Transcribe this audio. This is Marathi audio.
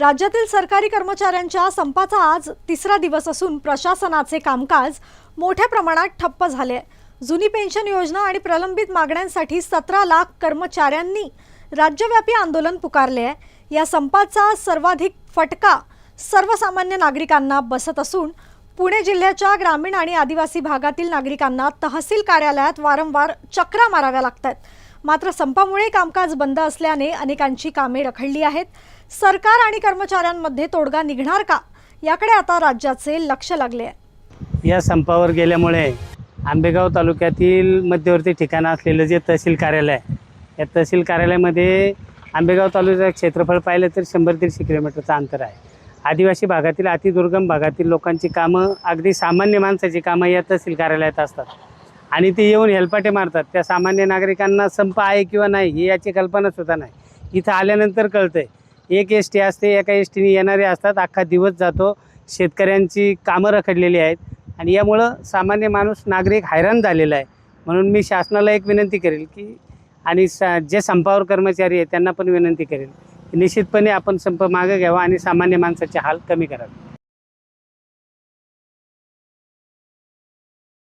राज्यातील सरकारी कर्मचाऱ्यांच्या संपाचा आज तिसरा दिवस असून प्रशासनाचे कामकाज मोठ्या प्रमाणात ठप्प झाले. जुनी पेन्शन योजना आणि प्रलंबित मागण्यांसाठी 17 लाख कर्मचाऱ्यांनी राज्यव्यापी आंदोलन पुकारले आहे. या संपाचा सर्वाधिक फटका सर्वसामान्य नागरिकांना बसत असून पुणे जिल्ह्याच्या ग्रामीण आणि आदिवासी भागातील नागरिकांना तहसील कार्यालयात वारंवार चक्रा माराव्या लागतात. मात्र संपामुळे कामकाज बंद असल्याने अनेकांची कामे रखडली आहेत. सरकार आणि कर्मचाऱ्यांमध्ये तोडगा निघणार का, याकडे आता राज्याचे लक्ष लागले आहे. या संपावर गेल्यामुळे आंबेगाव तालुक्यातील मध्यवर्ती ठिकाण असलेलं जे तहसील कार्यालय आहे, या तहसील कार्यालयामध्ये आंबेगाव तालुक्याचं क्षेत्रफळ पाहिलं तर 100-150 किलोमीटरचं अंतर आहे. आदिवासी भागातील अतिदुर्गम भागातील लोकांची कामं, अगदी सामान्य माणसाची कामं या तहसील कार्यालयात असतात आणि ते येऊन हेलपाटे मारतात. त्या सामान्य नागरिकांना संप आहे किंवा नाही ही याची कल्पनासुद्धा नाही. इथं आल्यानंतर कळतं आहे. एक एस-टी असते, एका एस-टीने येणारे असतात, अख्खा दिवस जातो. शेतकऱ्यांची कामं रखडलेली आहेत आणि यामुळं सामान्य माणूस नागरिक हैराण झालेला आहे. म्हणून मी शासनाला एक विनंती करेल की आणि जे संपावर कर्मचारी आहेत त्यांना पण विनंती करेल की निश्चितपणे आपण संप मागे घ्यावा आणि सामान्य माणसाचे हाल कमी करावे.